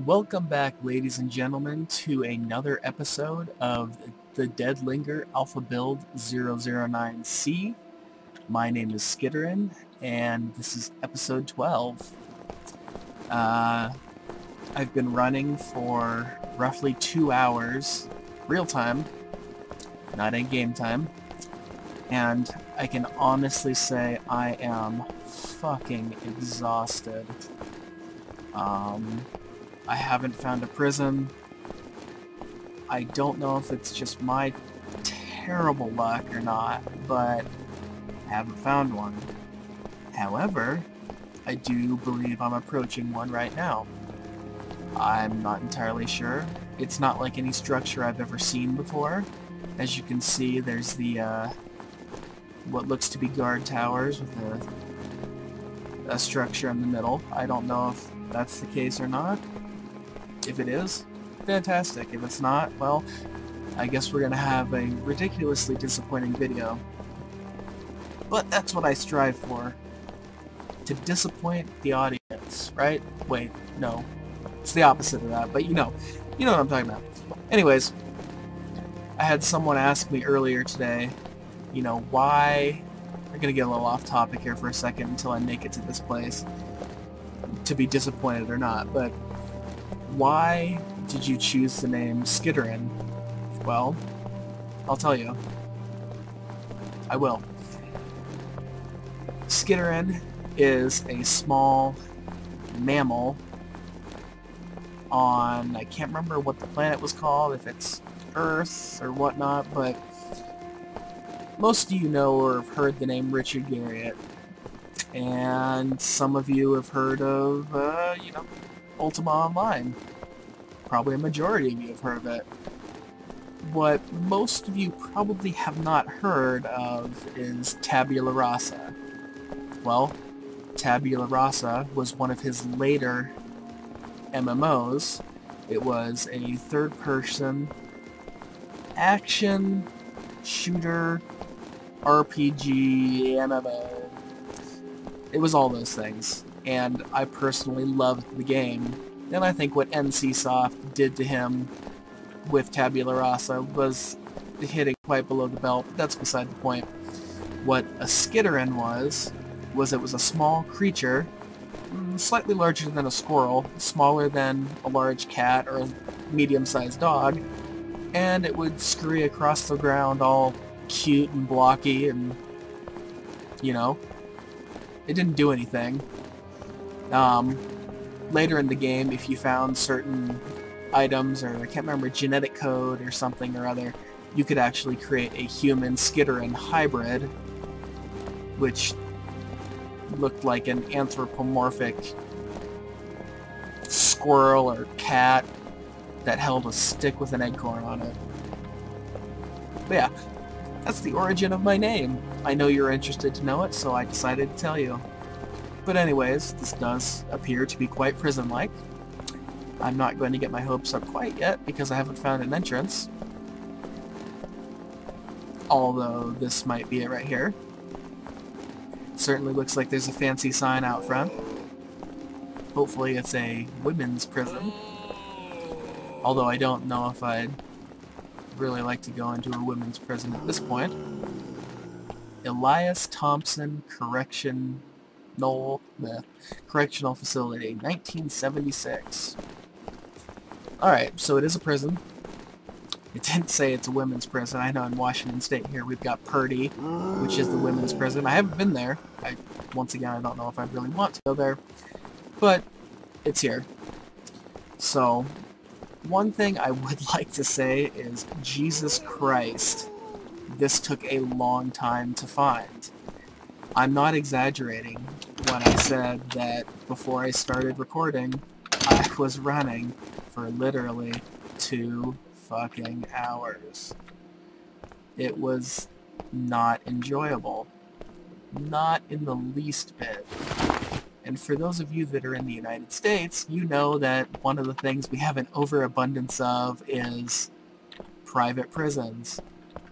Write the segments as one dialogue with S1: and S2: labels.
S1: Welcome back, ladies and gentlemen, to another episode of the Dead Linger Alpha Build 009C. My name is Skitterin, and this is episode 12. I've been running for roughly 2 hours, real time, not in game time, and I can honestly say I am fucking exhausted. I haven't found a prison. I don't know if it's just my terrible luck or not, but I haven't found one. However, I do believe I'm approaching one right now. I'm not entirely sure. It's not like any structure I've ever seen before. As you can see, there's the, what looks to be guard towers with a structure in the middle. I don't know if that's the case or not. If it is, fantastic. If it's not, well, I guess we're gonna have a ridiculously disappointing video. But that's what I strive for. To disappoint the audience, right? Wait, no. It's the opposite of that, but you know what I'm talking about. Anyways, I had someone ask me earlier today, why... I'm gonna get a little off topic here for a second until I make it to this place, to be disappointed or not, but why did you choose the name Skitterin? Well, I'll tell you. I will. Skitterin is a small mammal on, I can't remember what the planet was called, if it's Earth or whatnot, but most of you know or have heard the name Richard Garriott, and some of you have heard of, Ultima Online. Probably a majority of you have heard of it. What most of you probably have not heard of is Tabula Rasa. Well, Tabula Rasa was one of his later MMOs. It was a third-person action shooter RPG MMO. It was all those things, and I personally loved the game. And I think what NCSoft did to him with Tabula Rasa was hitting quite below the belt, but that's beside the point. What a Skitterin was it was a small creature, slightly larger than a squirrel, smaller than a large cat or a medium-sized dog, and it would scurry across the ground all cute and blocky, and, it didn't do anything. Later in the game, if you found certain items, or I can't remember, genetic code or something or other, you could actually create a human Skitterin hybrid, which looked like an anthropomorphic squirrel or cat that held a stick with an acorn on it. But yeah, that's the origin of my name. I know you're interested to know it, so I decided to tell you. But anyways, this does appear to be quite prison-like. I'm not going to get my hopes up quite yet because I haven't found an entrance. Although this might be it right here. It certainly looks like there's a fancy sign out front. Hopefully it's a women's prison. Although I don't know if I'd really like to go into a women's prison at this point. Elias Thompson Correctional Facility, 1976. Alright, so it is a prison. It didn't say it's a women's prison. I know in Washington State here we've got Purdy, which is the women's prison. I haven't been there. Once again, I don't know if I really want to go there. But it's here. So, one thing I would like to say is, Jesus Christ, this took a long time to find. I'm not exaggerating when I said that before I started recording, I was running for literally 2 fucking hours. It was not enjoyable. Not in the least bit. And for those of you that are in the United States, you know that one of the things we have an overabundance of is private prisons.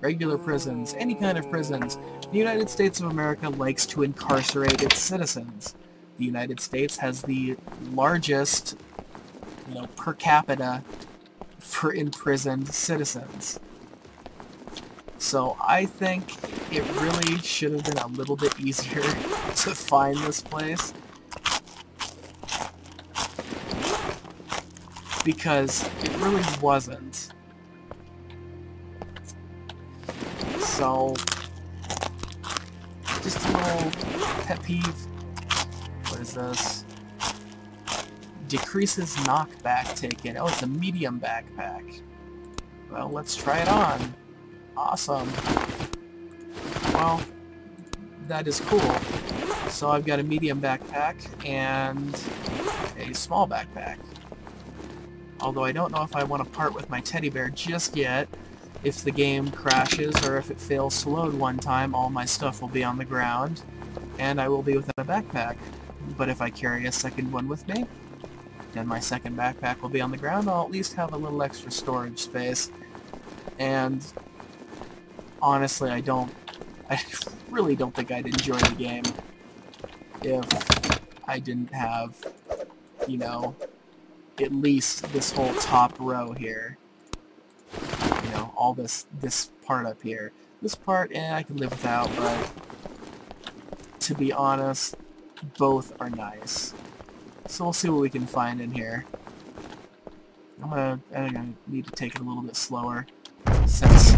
S1: Regular prisons, any kind of prisons. The United States of America likes to incarcerate its citizens. The United States has the largest you know, per capita for imprisoned citizens. So I think it really should have been a little bit easier to find this place, because it really wasn't. So, just a little pet peeve. What is this? Decreases knockback taken. Oh, it's a medium backpack. Well, let's try it on. Awesome. Well, that is cool. So I've got a medium backpack and a small backpack. Although I don't know if I want to part with my teddy bear just yet. If the game crashes or if it fails to load one time, all my stuff will be on the ground and I will be without a backpack. But if I carry a second one with me, then my second backpack will be on the ground. I'll at least have a little extra storage space. And honestly, I really don't think I'd enjoy the game if I didn't have, you know, at least this whole top row here. You know, all this part up here. This part, I can live without, but to be honest, both are nice. So we'll see what we can find in here. I think I need to take it a little bit slower, since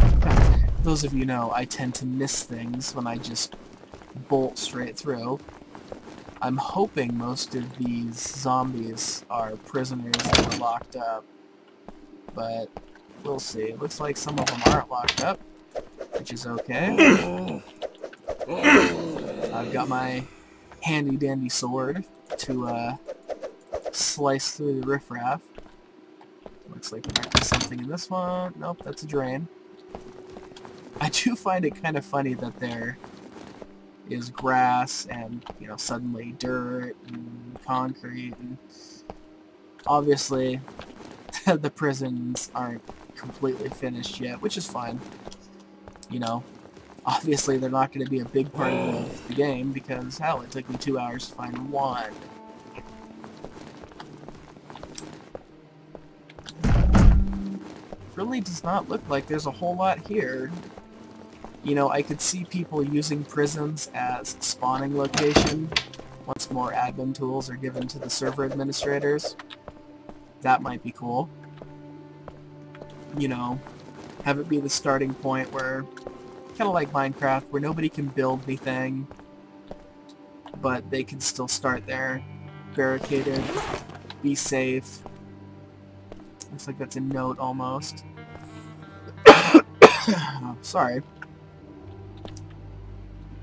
S1: those of you know I tend to miss things when I just bolt straight through. I'm hoping most of these zombies are prisoners that are locked up, but we'll see. It looks like some of them aren't locked up, which is okay. I've got my handy-dandy sword to slice through the riffraff. Looks like there might be something in this one. Nope, that's a drain. I do find it kind of funny that there is grass and, you know, suddenly dirt and concrete, and obviously the prisons aren't completely finished yet, which is fine. You know, obviously they're not going to be a big part of the game because, hell, it took me 2 hours to find one. Really does not look like there's a whole lot here. You know, I could see people using prisons as spawning location once more admin tools are given to the server administrators. That might be cool. You know, have it be the starting point where, kind of like Minecraft, where nobody can build anything, but they can still start there, barricaded, be safe. Looks like that's a note almost. Oh, sorry.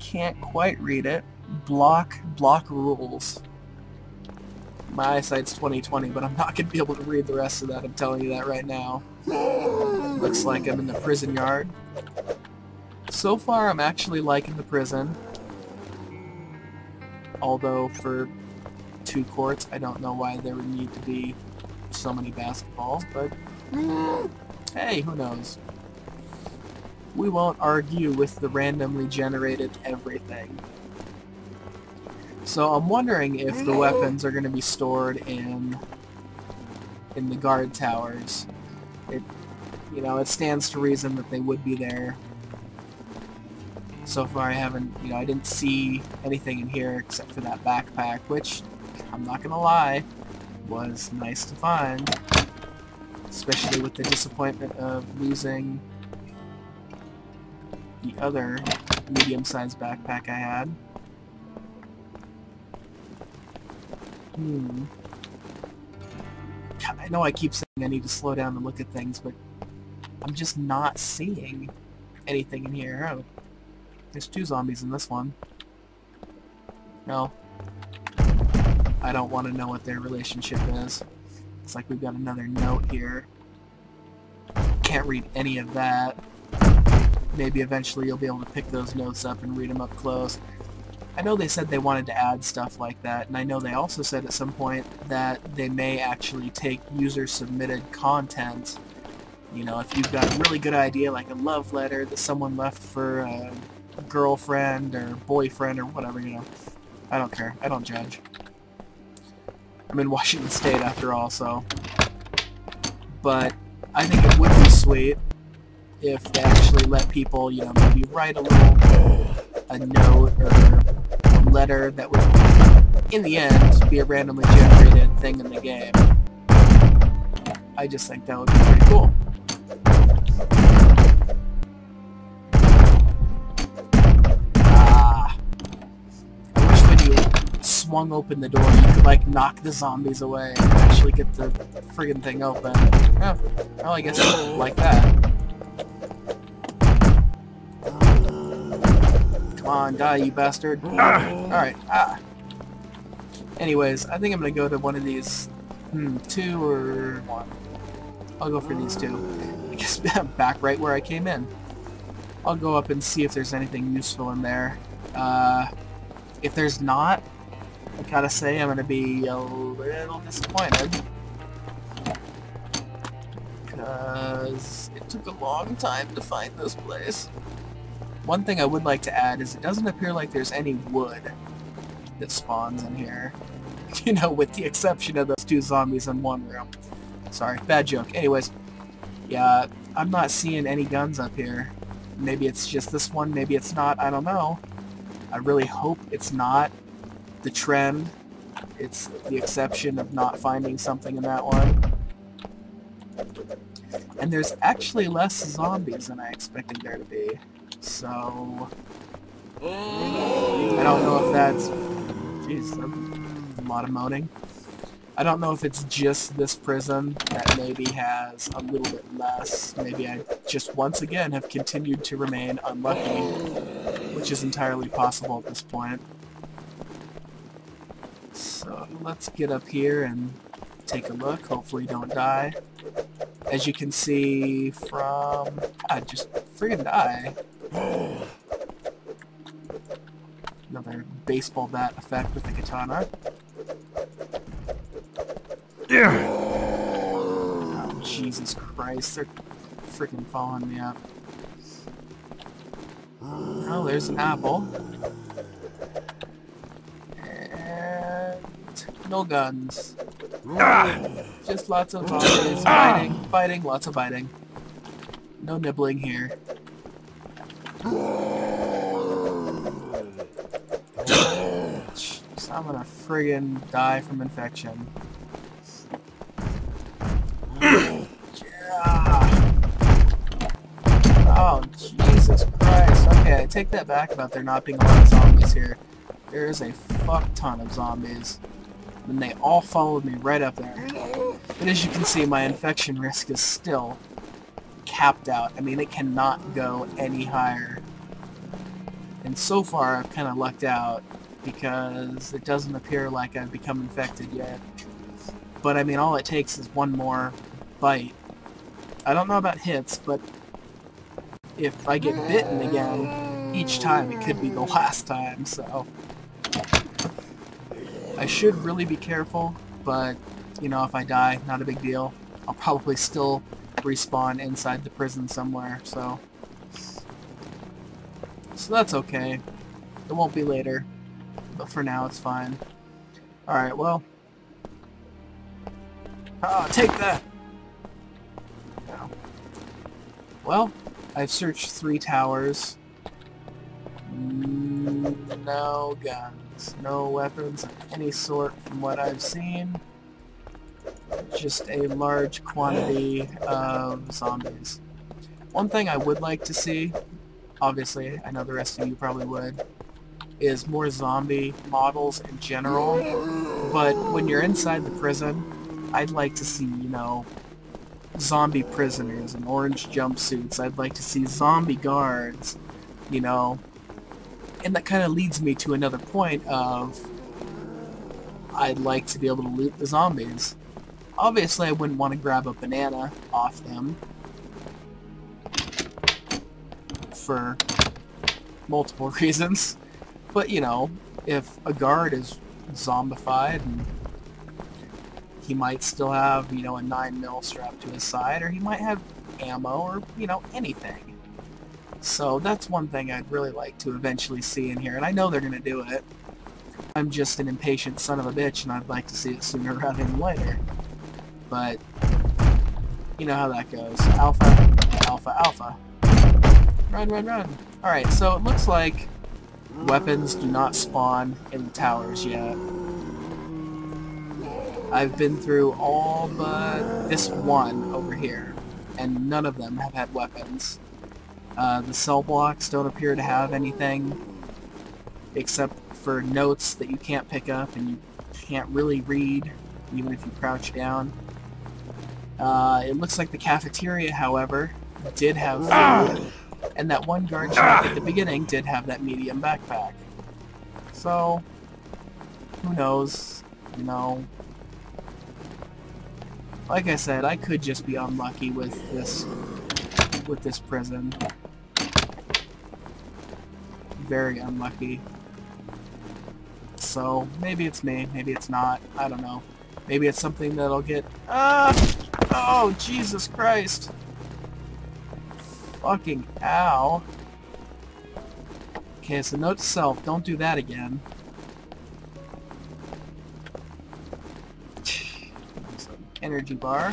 S1: Can't quite read it. Block rules. My eyesight's 20/20, but I'm not going to be able to read the rest of that. I'm telling you that right now. Looks like I'm in the prison yard. So far, I'm actually liking the prison. Although, for 2 courts, I don't know why there would need to be so many basketballs, but hey, who knows? We won't argue with the randomly generated everything. So I'm wondering if the weapons are going to be stored in the guard towers. You know, it stands to reason that they would be there. So far I didn't see anything in here except for that backpack, which, I'm not gonna lie, was nice to find. Especially with the disappointment of losing the other medium-sized backpack I had. God, I know I keep saying I need to slow down and look at things, but I'm just not seeing anything in here. Oh, there's 2 zombies in this one. No. I don't want to know what their relationship is. It's like we've got another note here. Can't read any of that. Maybe eventually you'll be able to pick those notes up and read them up close. I know they said they wanted to add stuff like that, and I know they also said at some point that they may actually take user-submitted content. You know, if you've got a really good idea, like a love letter that someone left for a girlfriend or boyfriend or whatever, you know. I don't care. I don't judge. I'm in Washington State after all, so but I think it would be sweet if they actually let people, you know, maybe write a note or a letter that would, in the end, be a randomly generated thing in the game. I just think that would be pretty cool. I wish when you swung open the door, you could, like, knock the zombies away and actually get the friggin' thing open. Oh, well, I guess like that. Come on, die, you bastard. Alright, Anyways, I think I'm gonna go to one of these, 2 or 1. I'll go for these 2. I guess I'm back right where I came in. I'll go up and see if there's anything useful in there. If there's not, I gotta say I'm gonna be a little disappointed. Because it took a long time to find this place. One thing I would like to add is it doesn't appear like there's any wood that spawns in here. You know, with the exception of those 2 zombies in one room. Sorry, bad joke. Anyways, yeah, I'm not seeing any guns up here. Maybe it's just this one, maybe it's not, I don't know. I really hope it's not the trend. It's the exception of not finding something in that one. And there's actually less zombies than I expected there to be. So I don't know if that's... Jeez, that's a lot of moaning. I don't know if it's just this prison that maybe has a little bit less. Maybe I just once again have continued to remain unlucky, which is entirely possible at this point. So let's get up here and take a look. Hopefully don't die. As you can see from... God, just friggin' die. Another baseball bat effect with the katana. Oh, Jesus Christ, they're freaking following me up. Oh, there's an apple. And no guns. Just lots of zombies. Fighting, lots of biting. No nibbling here. Jeez, I'm gonna friggin' die from infection. Oh, Jesus Christ. Okay, I take that back about there not being a lot of zombies here. There is a fuck ton of zombies. And they all followed me right up there. But as you can see, my infection risk is still capped out. I mean, it cannot go any higher. And so far, I've kind of lucked out because it doesn't appear like I've become infected yet. But I mean, all it takes is one more bite. I don't know about hits, but if I get bitten again, each time it could be the last time, so... I should really be careful, but, you know, if I die, not a big deal. I'll probably still respawn inside the prison somewhere, so... So that's okay. It won't be later, but for now it's fine. Alright, well... take that! No. Well, I've searched 3 towers. No guns. No weapons of any sort from what I've seen. Just a large quantity of zombies. One thing I would like to see, obviously, I know the rest of you probably would, is more zombie models in general. But when you're inside the prison, I'd like to see, you know, zombie prisoners in orange jumpsuits. I'd like to see zombie guards, you know. And that kind of leads me to another point of I'd like to be able to loot the zombies. Obviously, I wouldn't want to grab a banana off them for multiple reasons. But, you know, if a guard is zombified and he might still have, you know, a 9mm strapped to his side, or he might have ammo, or, you know, anything. So that's one thing I'd really like to eventually see in here, and I know they're going to do it. I'm just an impatient son of a bitch, and I'd like to see it sooner rather than later. But You know how that goes. Alpha, alpha, alpha. Run, run, run. Alright, so it looks like weapons do not spawn in the towers yet. I've been through all but this one over here, and none of them have had weapons. The cell blocks don't appear to have anything, except for notes that you can't pick up and you can't really read, even if you crouch down. It looks like the cafeteria, however, did have food, and that one guard shack at the beginning did have that medium backpack. So, who knows, you know. Like I said, I could just be unlucky with this prison. Very unlucky. So, maybe it's me, maybe it's not, I don't know. Maybe it's something that'll get... Oh, Jesus Christ! Fucking ow. Okay, so note to self, don't do that again. Some energy bar.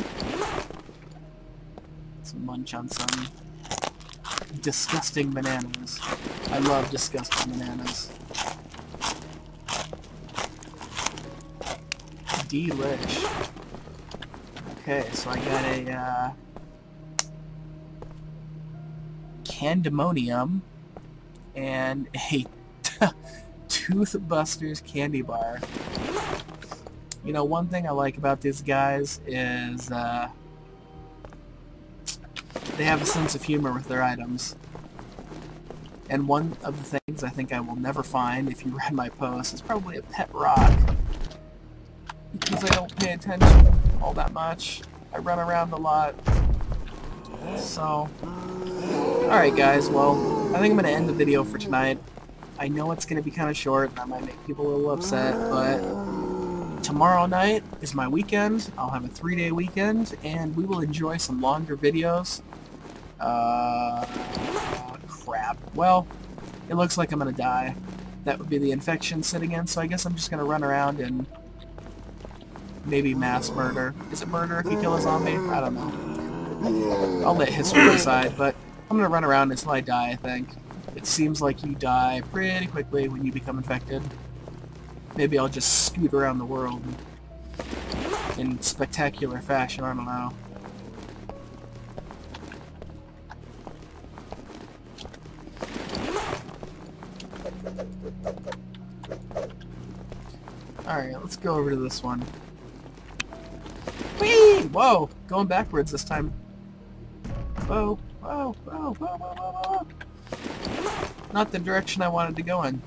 S1: Some munch on some disgusting bananas. I love disgusting bananas. Delish. Okay, so I got a Candemonium and a Toothbusters candy bar. You know, one thing I like about these guys is they have a sense of humor with their items. And one of the things I think I will never find if you read my post is probably a pet rock. Because I don't pay attention all that much. I run around a lot. So, alright guys, well, I think I'm going to end the video for tonight. I know it's going to be kind of short, and that might make people a little upset, but tomorrow night is my weekend. I'll have a 3-day weekend, and we will enjoy some longer videos. Crap. Well, it looks like I'm going to die. That would be the infection sitting in, so I guess I'm just going to run around and maybe mass murder. Is it murder if you kill a zombie? I don't know. I'll let history decide, but I'm going to run around until I die, I think. It seems like you die pretty quickly when you become infected. Maybe I'll just scoot around the world in spectacular fashion, I don't know. Alright, let's go over to this one. Whee! Whoa! Going backwards this time. Whoa, whoa, whoa, whoa, whoa, whoa, whoa. Not the direction I wanted to go in.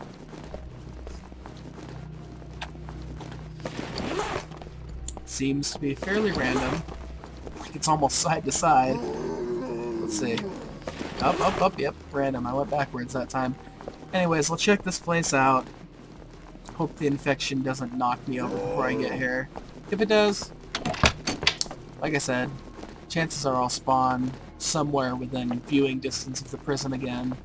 S1: Seems to be fairly random. Like it's almost side to side. Let's see. Up, up, up, yep, random. I went backwards that time. Anyways, we'll check this place out. Hope the infection doesn't knock me over before I get here. If it does, like I said, chances are I'll spawn somewhere within viewing distance of the prison again.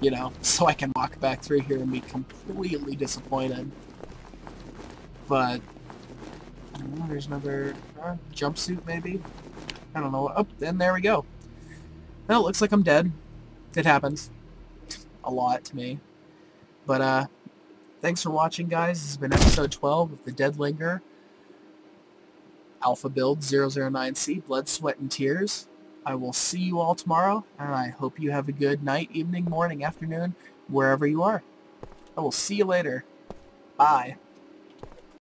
S1: You know, so I can walk back through here and be completely disappointed. But, there's another jumpsuit maybe? I don't know. Oh, and there we go. Well, it looks like I'm dead. It happens. A lot to me. But, thanks for watching, guys. This has been episode 12 of the Dead Linger. Alpha Build 009C, Blood, Sweat, and Tears. I will see you all tomorrow, and I hope you have a good night, evening, morning, afternoon, wherever you are. I will see you later. Bye.